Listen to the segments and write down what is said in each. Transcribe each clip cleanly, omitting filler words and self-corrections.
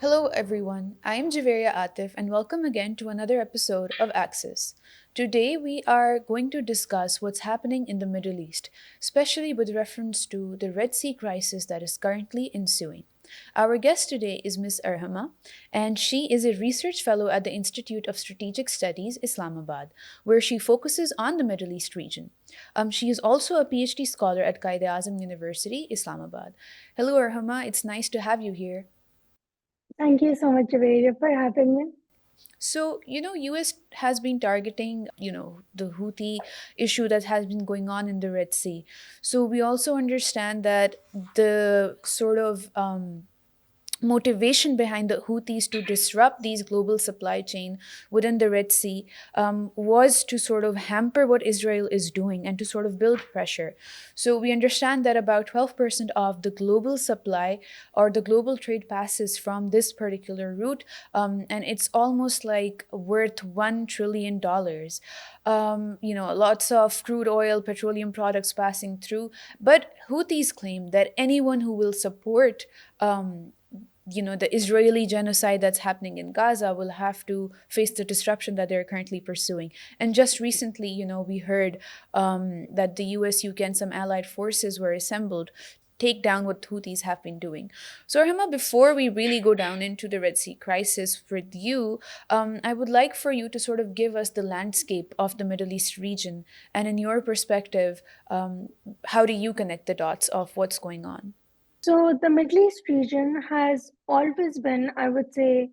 Hello, everyone. I am Javairyah Aatif, and welcome again to another episode of Access. Today, we are going to discuss what's happening in the Middle East, especially with reference to the Red Sea crisis that is currently ensuing. Our guest today is Ms. Arhama, and she is a research fellow at the Institute of Strategic Studies, Islamabad, where she focuses on the Middle East region. She is also a PhD scholar at Quaid-e-Azam University, Islamabad. Hello, Arhama. It's nice to have you here. Thank you so much, Javairyah, for having me. So, US has been targeting, the Houthi issue that has been going on in the Red Sea. So we also understand that the sort of motivation behind the Houthis to disrupt these global supply chain within the Red Sea was to sort of hamper what Israel is doing and to sort of build pressure. So we understand that about 12% of the global supply or the global trade passes from this particular route, and it's almost like worth $1 trillion. Lots of crude oil, petroleum products passing through. But Houthis claim that anyone who will support the Israeli genocide that's happening in Gaza will have to face the disruption that they're currently pursuing. And just recently, we heard that the US, UK, and some allied forces were assembled take down what Houthis have been doing. So, Rahma, before we really go down into the Red Sea crisis with you, I would like for you to sort of give us the landscape of the Middle East region. And in your perspective, how do you connect the dots of what's going on? So, the Middle East region has always been, I would say,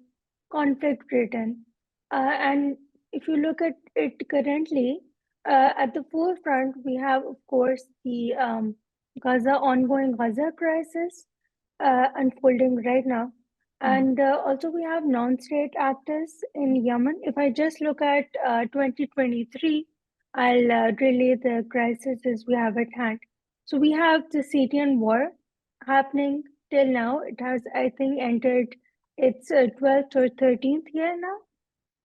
conflict ridden. And if you look at it currently, at the forefront, we have, of course, the ongoing Gaza crisis unfolding right now. And also, we have non state actors in Yemen. If I just look at 2023, I'll relay the crises we have at hand. So, we have the Syrian war happening till now. It has, I think, entered its 12th or 13th year now.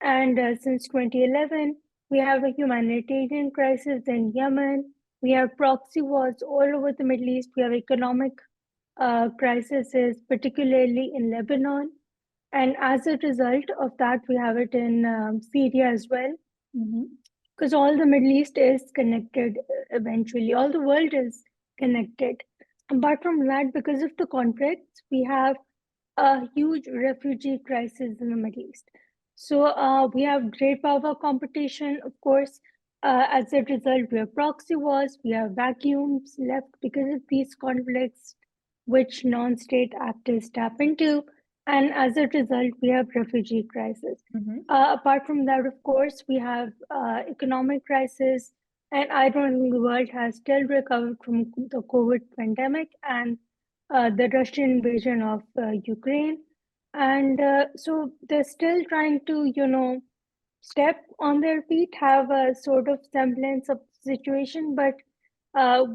And since 2011, we have a humanitarian crisis in Yemen. We have proxy wars all over the Middle East. We have economic crises, particularly in Lebanon. And as a result of that, we have it in Syria as well. Because all the Middle East is connected eventually, all the world is connected. Apart from that, because of the conflicts, we have a huge refugee crisis in the Middle East. So we have great power competition, of course. As a result, we have proxy wars, we have vacuums left because of these conflicts, which non-state actors tap into. And as a result, we have refugee crisis. Mm-hmm. Apart from that, of course, we have economic crisis, and I don't think the world has still recovered from the COVID pandemic and the Russian invasion of Ukraine. And so they're still trying to, step on their feet, have a sort of semblance of situation, but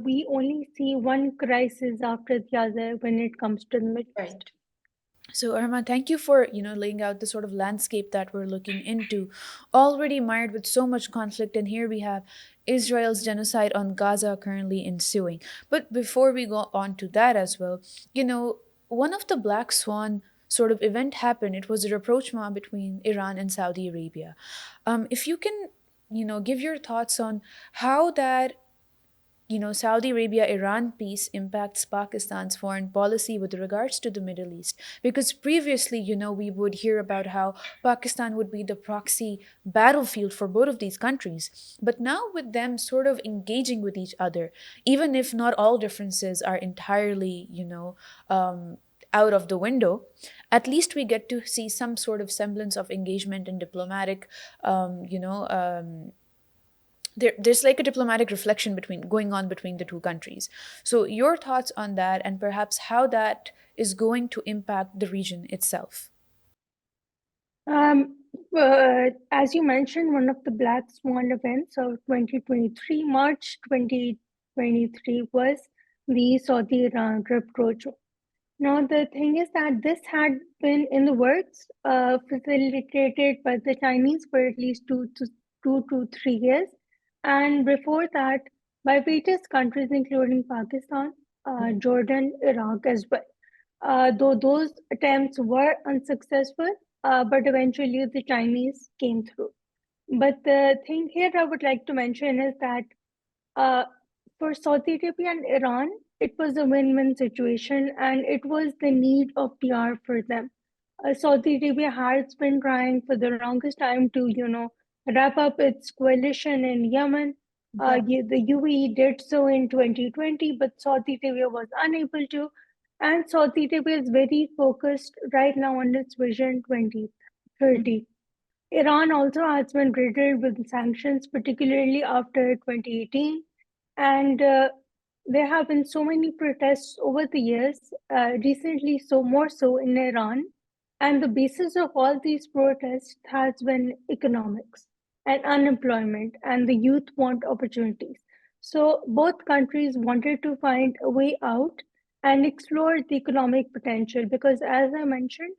we only see one crisis after the other when it comes to the Middle Right. East. So, Irma, thank you for laying out the sort of landscape that we're looking into, already mired with so much conflict. And here we have Israel's genocide on Gaza currently ensuing. But before we go on to that as well, one of the black swan sort of event happened. It was a rapprochement between Iran and Saudi Arabia. If you can, give your thoughts on how that Saudi Arabia Iran peace impacts Pakistan's foreign policy with regards to the Middle East. Because previously, we would hear about how Pakistan would be the proxy battlefield for both of these countries. But now, with them sort of engaging with each other, even if not all differences are entirely, out of the window, at least we get to see some sort of semblance of engagement and diplomatic, there's like a diplomatic reflection between going on between the two countries. So your thoughts on that and perhaps how that is going to impact the region itself. Um, as you mentioned, one of the Black Swan events of 2023, March 2023, was the Saudi Iran approach. Now, the thing is that this had been in the works, facilitated by the Chinese for at least 2 to 3 years. And before that, by various countries, including Pakistan, Jordan, Iraq as well. though those attempts were unsuccessful, but eventually the Chinese came through. But the thing here I would like to mention is that uh, for Saudi Arabia and Iran, it was a win-win situation, and it was the need of PR for them. Saudi Arabia has been trying for the longest time to, wrap up its coalition in Yemen. Yeah, The UAE did so in 2020, but Saudi Arabia was unable to. And Saudi Arabia is very focused right now on its Vision mhm, 2030. Iran also has been riddled with sanctions, particularly after 2018. And there have been so many protests over the years, recently, so more so in Iran. And the basis of all these protests has been economics and unemployment, and the youth want opportunities. So both countries wanted to find a way out and explore the economic potential because, as I mentioned,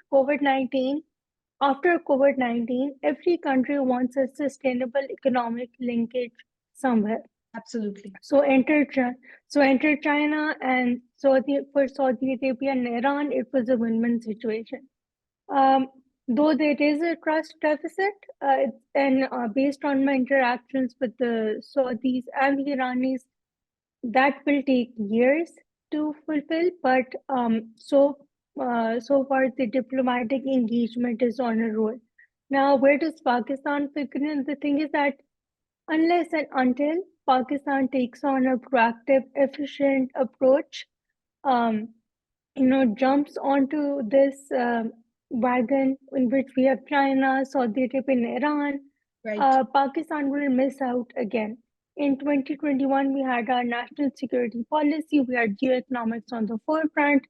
after COVID-19, every country wants a sustainable economic linkage somewhere. absolutely. So enter China and for Saudi Arabia and Iran, it was a win-win situation. Um, though there is a trust deficit, and based on my interactions with the Saudis and the Iranis, that will take years to fulfill. But so far, the diplomatic engagement is on a roll. Now, where does Pakistan figure in? The thing is that unless and until Pakistan takes on a proactive, efficient approach, um, jumps onto this wagon in which we have China, Saudi Arabia, and Iran, Right. Pakistan will miss out again. In 2021, we had our national security policy, we had geoeconomics on the forefront.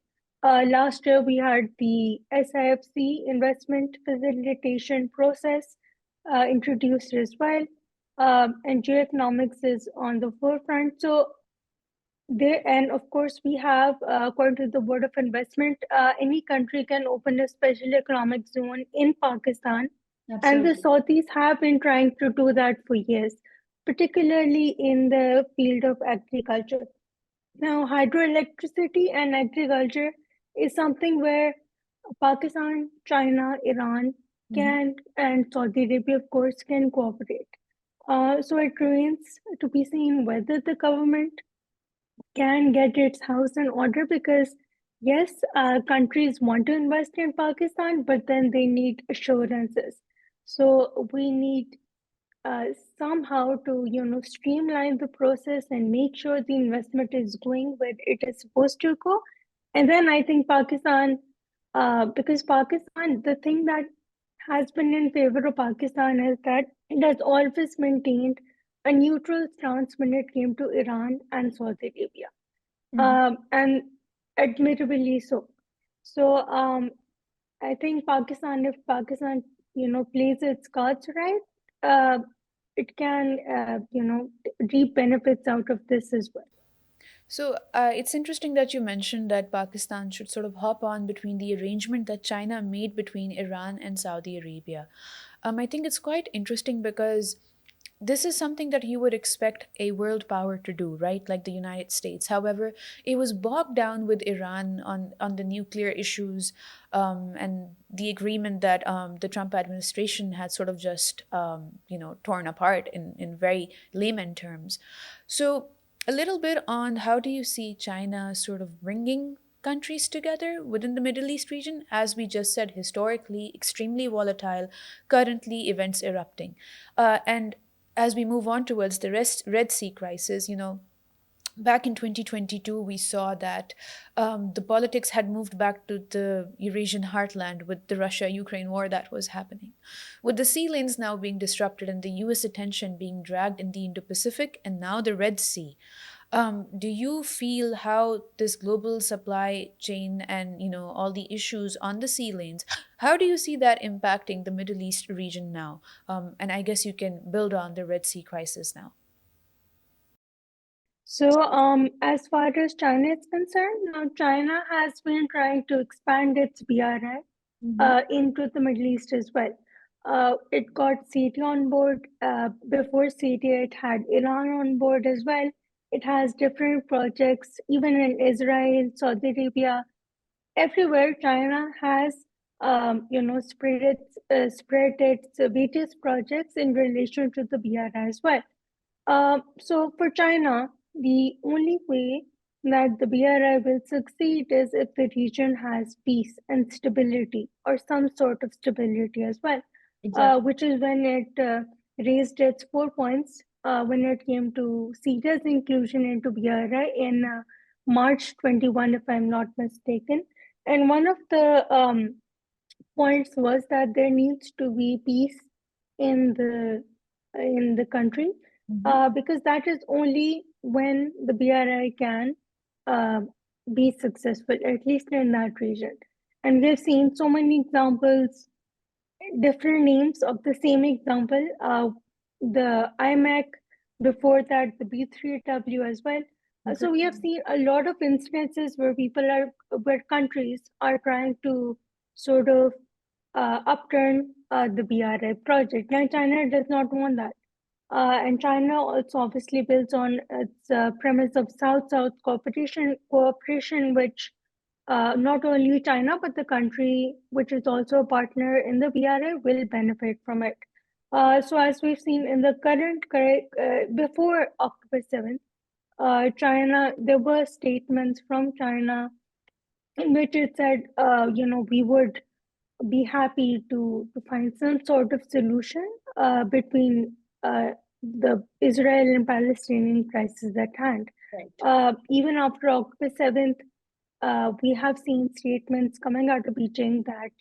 Last year, we had the SIFC investment facilitation process introduced as well. And geoeconomics is on the forefront. So there, and of course, we have, according to the Board of Investment, any country can open a special economic zone in Pakistan. And the Absolutely. Saudis have been trying to do that for years, particularly in the field of agriculture. Now, hydroelectricity and agriculture is something where Pakistan, China, Iran Mhm. can, and Saudi Arabia, of course, can cooperate. So it remains to be seen whether the government can get its house in order because yes, countries want to invest in Pakistan, but then they need assurances. So we need uh, somehow to streamline the process and make sure the investment is going where it is supposed to go. And then I think Pakistan, because Pakistan, the thing that has been in favor of Pakistan is that it has always maintained a neutral stance when it came to Iran and Saudi Arabia, Mhm. and admirably so. So I think Pakistan, if Pakistan, plays its cards right, uh, it can, reap benefits out of this as well. So it's interesting that you mentioned that Pakistan should sort of hop on between the arrangement that China made between Iran and Saudi Arabia. I think it's quite interesting because this is something that you would expect a world power to do, right? Like the United States. However, it was bogged down with Iran on the nuclear issues, and the agreement that the Trump administration had sort of just torn apart in very layman terms. So a little bit on how do you see China sort of bringing countries together within the Middle East region? As we just said, historically extremely volatile, currently events erupting. And as we move on towards the Red Sea crisis, back in 2022, we saw that the politics had moved back to the Eurasian heartland with the Russia Ukraine war that was happening. With the sea lanes now being disrupted and the US attention being dragged in the Indo Pacific and now the Red Sea, do you feel how this global supply chain and all the issues on the sea lanes, how do you see that impacting the Middle East region now? And I guess you can build on the Red Sea crisis now. So, as far as China is concerned, now China has been trying to expand its BRI Mm-hmm. into the Middle East as well. It got CT on board. Before CT, it had Iran on board as well. It has different projects, even in Israel, Saudi Arabia. everywhere China has, spread its various projects in relation to the BRI as well. So for China, the only way that the BRI will succeed is if the region has peace and stability, or some sort of stability as well, Exactly. which is when it raised its 4 points when it came to serious inclusion into BRI in March 21, if I'm not mistaken. And one of the points was that there needs to be peace in the country, Mm-hmm. because that is only when the BRI can uh, be successful, at least in that region. And we've seen so many examples, different names of the same example. The IMAC, before that, the B3W as well. So we have Exactly. seen a lot of instances where countries are trying to sort of upturn the BRI project. Now, China does not want that. And China also obviously builds on its premise of South-South cooperation, which not only China, but the country which is also a partner in the BRI will benefit from it. So as we've seen in the before October 7th, China, there were statements from China in which it said, we would be happy to find some sort of solution between the Israel and Palestinian crisis at hand. Right. Even after October 7th, we have seen statements coming out of Beijing that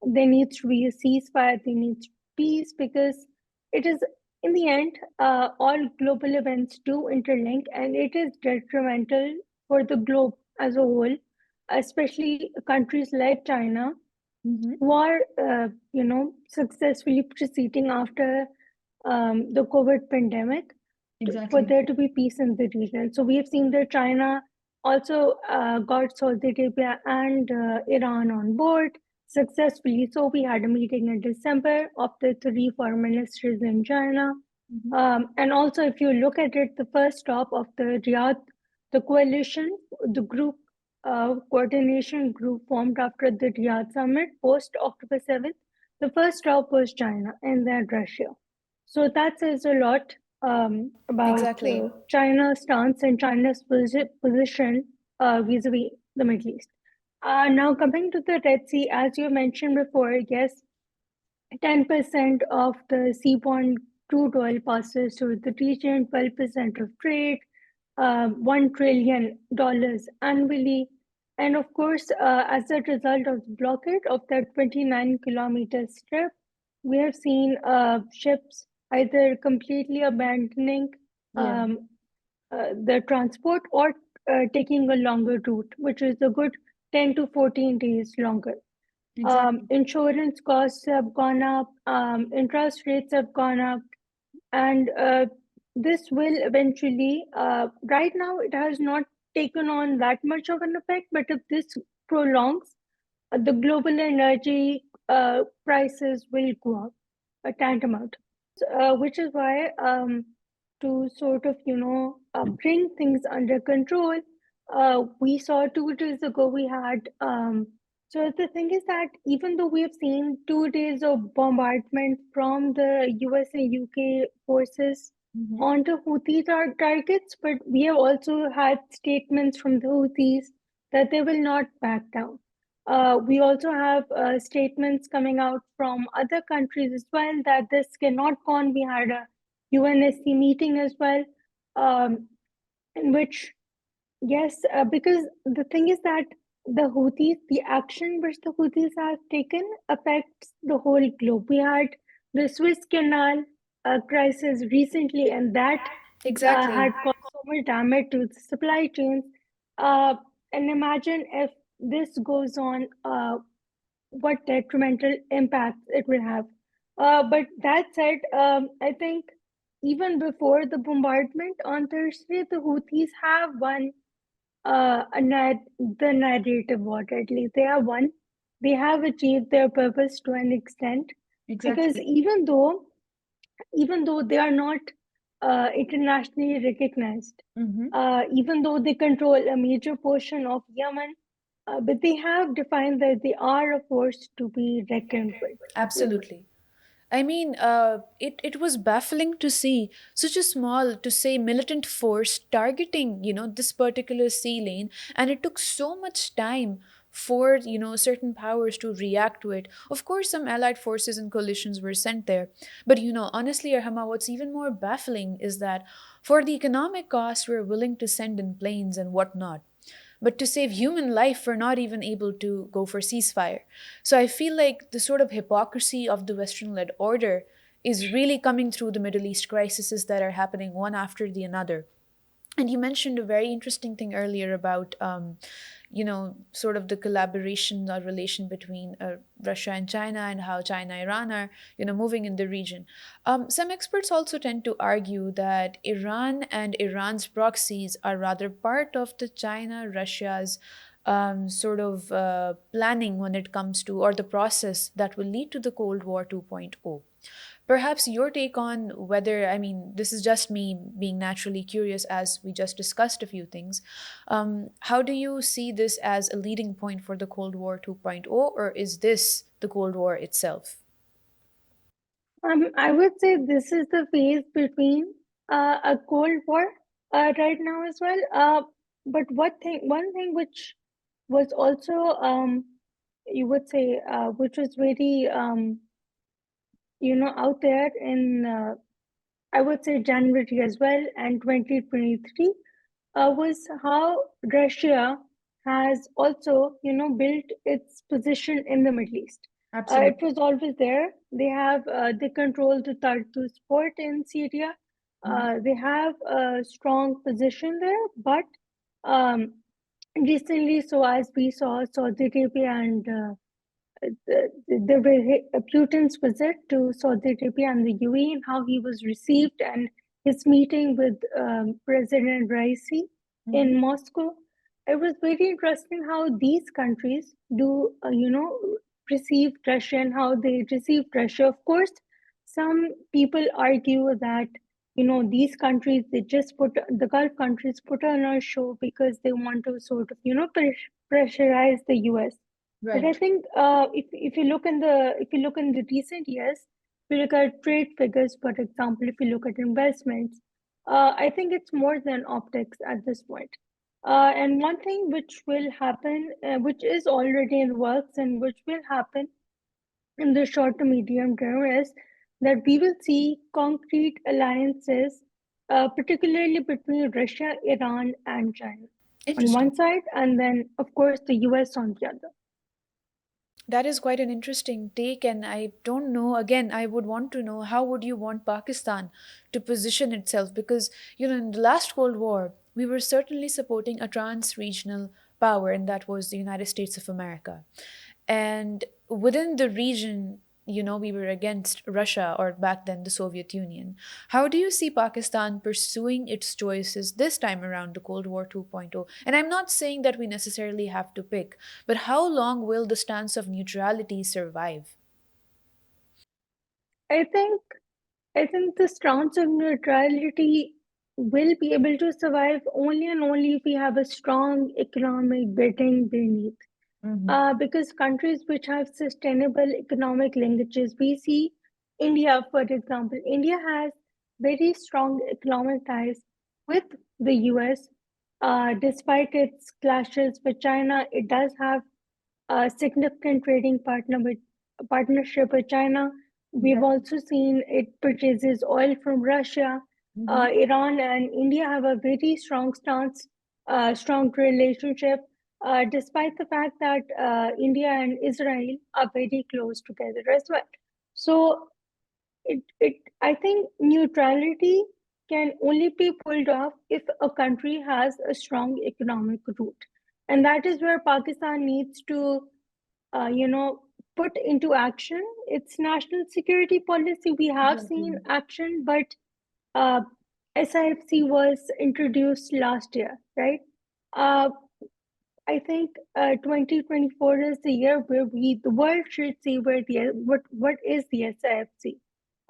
there needs to be a ceasefire, there needs peace, because it is, in the end, all global events do interlink, and it is detrimental for the globe as a whole, especially countries like China, Mm-hmm. who are, successfully proceeding after the COVID pandemic, for Exactly. there to be peace in the region. So we have seen that China also got Saudi Arabia and Iran on board successfully. So we had a meeting in December of the three foreign ministers in China. Mm-hmm. And also, if you look at it, the first stop of the Riyadh, the coalition, the group, coordination group formed after the Riyadh summit post October 7th, the first stop was China and then Russia. So that says a lot about Exactly. China's stance and China's position vis-a-vis the Middle East. Now, coming to the Red Sea, as you mentioned before, yes, 10% of the seaborne crude oil passes through the region, 12% of trade, $1 trillion annually. And of course, as a result of the blockade of that 29-kilometer strip, we have seen ships either completely abandoning Yeah. um, the transport, or taking a longer route, which is a good 10 to 14 days longer. Exactly. Insurance costs have gone up, interest rates have gone up, and this will eventually, right now, it has not taken on that much of an effect, but if this prolongs, the global energy prices will go up a tantamount, which is why, to sort of, bring things under control, we saw 2 days ago we had, so the thing is that even though we have seen 2 days of bombardment from the US and UK forces Mm-hmm. onto Houthi targets, but we have also had statements from the Houthis that they will not back down. We also have statements coming out from other countries as well that this cannot go on. We had a UNSC meeting as well, in which, yes, because the thing is that the action which the Houthis have taken affects the whole globe. We had the Suez Canal crisis recently, and that Exactly. had caused so much damage to the supply chains. Uh, and imagine if this goes on, what detrimental impacts it will have. But that said, I think even before the bombardment on Thursday, the Houthis have won the narrative war, at least. They have won. They have achieved their purpose to an extent, because Exactly. even though they are not internationally recognized, Mm-hmm. even though they control a major portion of Yemen, but they have defined that they are a force to be reckoned with. Absolutely. I mean, it was baffling to see such a small, to say, militant force targeting, this particular sea lane, and it took so much time for, certain powers to react to it. Of course, some allied forces and coalitions were sent there, but honestly, Arhama, what's even more baffling is that for the economic costs, we're willing to send in planes and whatnot, but to save human life, we're not even able to go for ceasefire. So I feel like the sort of hypocrisy of the Western led order is really coming through the Middle East crises that are happening one after the another. And you mentioned a very interesting thing earlier about, sort of the collaboration or relation between Russia and China, and how China, Iran are, moving in the region. Some experts also tend to argue that Iran and Iran's proxies are rather part of the China, Russia's sort of planning when it comes to, or the process that will lead to the Cold War 2.0. Perhaps your take on whether, I mean, this is just me being naturally curious as we just discussed a few things. How do you see this as a leading point for the Cold War 2.0, or is this the Cold War itself? I would say this is the phase between a Cold War right now as well. But one thing which was also, you would say, which was very, out there in, I would say, January as well, and 2023, was how Russia has also, built its position in the Middle East. It Absolutely. was always there. They control the Tartus port in Syria. Mhm. They have a strong position there, but um, recently, so as we saw, Saudi Arabia and Putin's visit to Saudi Arabia and the UAE, and how he was received, and his meeting with President Raisi Mhm. in Moscow. It was very interesting how these countries do, receive Russia and how they received Russia. Of course, some people argue that these countries, they just put the Gulf countries put on a show because they want to sort of pressurize the US. But I Right. think if you look in the recent years, if you look at trade figures, for example, if you look at investments, I think it's more than optics at this point. And one thing which will happen, which is already in the works, and which will happen in the short to medium term, is that we will see concrete alliances, particularly between Russia, Iran, and China on Interesting. one side, and then of course the US on the other. That is quite an interesting take, and I don't know. Again, I would want to know how would you want Pakistan to position itself? Because in the last Cold War, we were certainly supporting a trans-regional power, and that was the United States of America. And within the region, we were against Russia, or back then the Soviet Union. How do you see Pakistan pursuing its choices this time around the Cold War 2.0? And I'm not saying that we necessarily have to pick, but how long will the stance of neutrality survive? I think I think the stance of neutrality will be able to survive only and only if we have a strong economic bidding beneath. Hmm. Because countries which have sustainable economic linkages, we see India, for example. India has very strong economic ties with the US. Despite its clashes with China, it does have a significant trading partnership with China. We've Definitely. also seen it purchases oil from Russia. Hmm. Iran and India have a very strong stance, strong relationship, despite the fact that India and Israel are very close together as well. So I think neutrality can only be pulled off if a country has a strong economic root. And that is where Pakistan needs to put into action its national security policy. We have seen Exactly. action, but uh, SIFC was introduced last year, right? Uh, I think 2024 is the year where the world should see where what is the SIFC,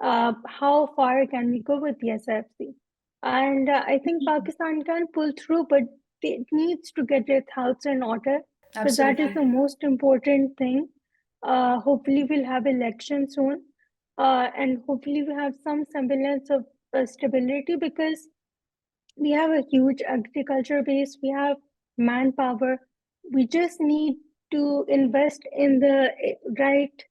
how far can we go with the SIFC, and I think Pakistan can pull through, but it needs to get its house in order. because that is the Absolutely. most important thing. Hopefully, we'll have elections soon, and hopefully, we have some semblance of stability because we have a huge agriculture base, we have manpower. We just need to invest in the right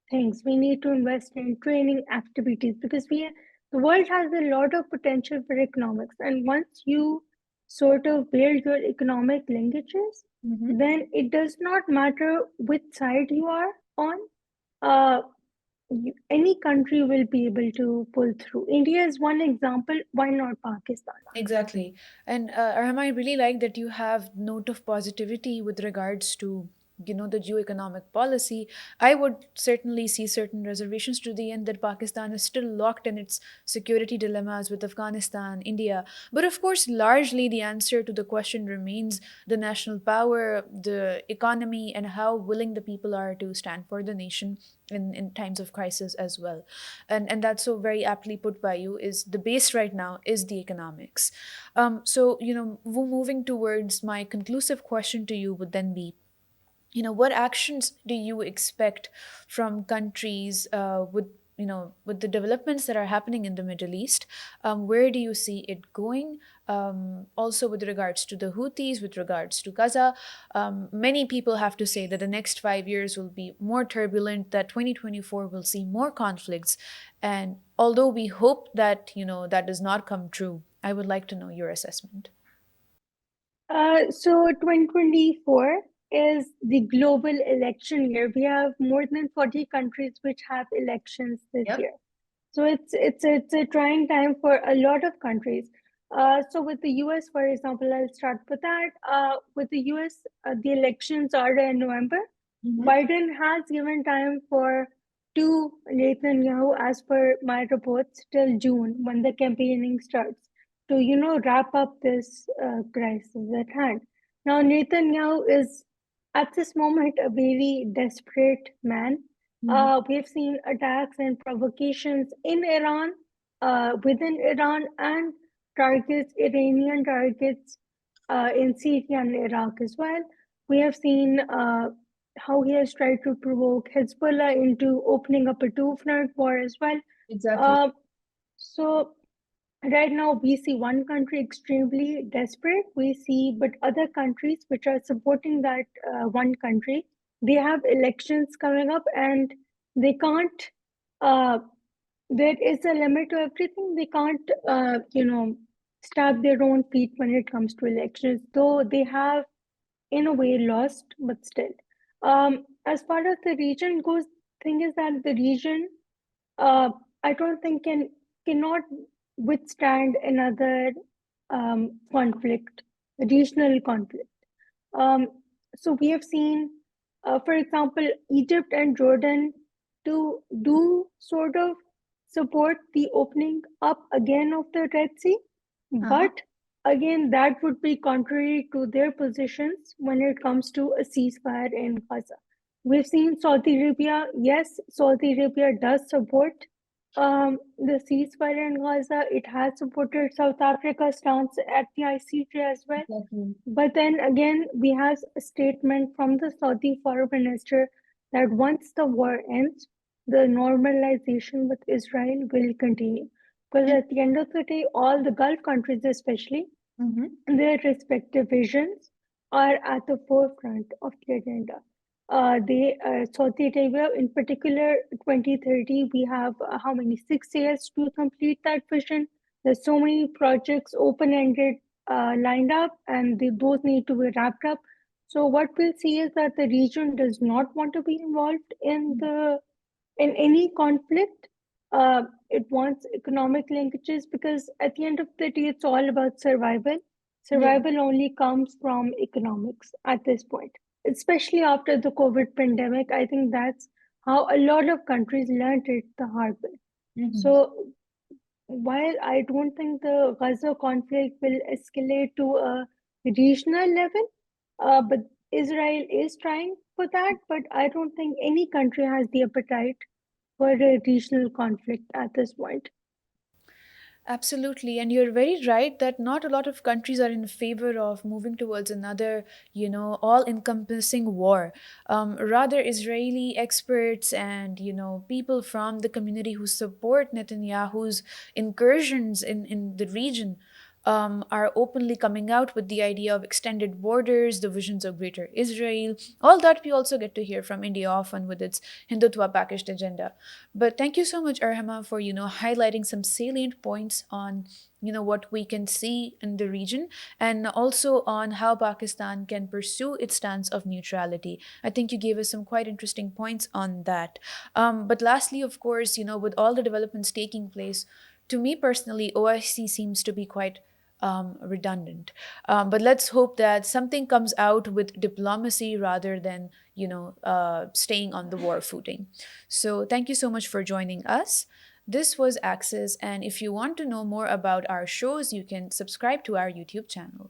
things. We need to invest in training activities because the world has a lot of potential for economics. And once you sort of build your economic linkages, Mhm. then it does not matter which side you are on. Uh, any country will be able to pull through. India is one example. Why not Pakistan? Exactly. And Arham, I really like that you have note of positivity with regards to the geoeconomic policy. I would certainly see certain reservations to the end that Pakistan is still locked in its security dilemmas with Afghanistan, India. But of course, largely the answer to the question remains the national power, the economy, and how willing the people are to stand for the nation in times of crisis as well. And that's so very aptly put by you, is the base right now is the economics. So moving towards my conclusive question to you would then be, what actions do you expect from countries with the developments that are happening in the Middle East? Where do you see it going? Also, with regards to the Houthis, with regards to Gaza, many people have to say that the next 5 years will be more turbulent, that 2024 will see more conflicts. And although we hope that, that does not come true, I would like to know your assessment. So 2024 is the global election year. We have more than 40 countries which have elections this Yep. year. So it's a trying time for a lot of countries. So with the US, for example, I'll start with that. With the US, the elections are in November. Mhm. Biden has given time for to Netanyahu, as per my reports, till June when the campaigning starts to wrap up this crisis at hand. Now Netanyahu is at this moment a very desperate man. Mhm. We've seen attacks and provocations in Iran, within Iran, and Iranian targets in Syria and Iraq as well. We have seen how he has tried to provoke Hezbollah into opening up a two-front war as well. Exactly. Uh, so right now we see one country extremely desperate. We see, but other countries which are supporting that one country, they have elections coming up, and they can't. Uh, there is a limit to everything. They can't, stab their own feet when it comes to elections. Though they have in a way lost, but still. As far as the region goes, thing is that the region, uh, I don't think cannot withstand another conflict, regional conflict. Um, so we have seen, for example, Egypt and Jordan to do sort of support the opening up again of the Red Sea, Uh-huh. but again, that would be contrary to their positions when it comes to a ceasefire in Gaza. We've seen Saudi Arabia, yes, Saudi Arabia does support the ceasefire in Gaza. It has supported South Africa's stance at the ICJ as well. Exactly. But then again, we have a statement from the Saudi foreign minister that once the war ends, the normalization with Israel will continue. Because And at the end of the day, all the Gulf countries, especially, mhm. their respective visions are at the forefront of the agenda. Saudi Arabia, in particular, 2030, we have how many 6 years to complete that vision. There's so many projects open-ended lined up, and those need to be wrapped up. So what we'll see is that the region does not want to be involved in any conflict. It wants economic linkages because at the end of the day, it's all about survival. Yeah. Survival only comes from economics at this point, especially after the COVID pandemic. I think that's how a lot of countries learned it the hard way. Mhm. So while I don't think the Gaza conflict will escalate to a regional level, but Israel is trying for that, but I don't think any country has the appetite for a regional conflict at this point. Absolutely. And you're very right that not a lot of countries are in favor of moving towards another, all encompassing war. Rather, Israeli experts and, people from the community who support Netanyahu's incursions in the region. Are openly coming out with the idea of extended borders, the visions of greater Israel, all that we also get to hear from India often with its Hindutva packaged agenda. But thank you so much, Arhama, for highlighting some salient points on what we can see in the region, and also on how Pakistan can pursue its stance of neutrality. I think you gave us some quite interesting points on that. But lastly, of course, with all the developments taking place, to me personally, OIC seems to be quite redundant. But let's hope that something comes out with diplomacy rather than staying on the war footing. So thank you so much for joining us. This was Access, and if you want to know more about our shows, you can subscribe to our YouTube channel.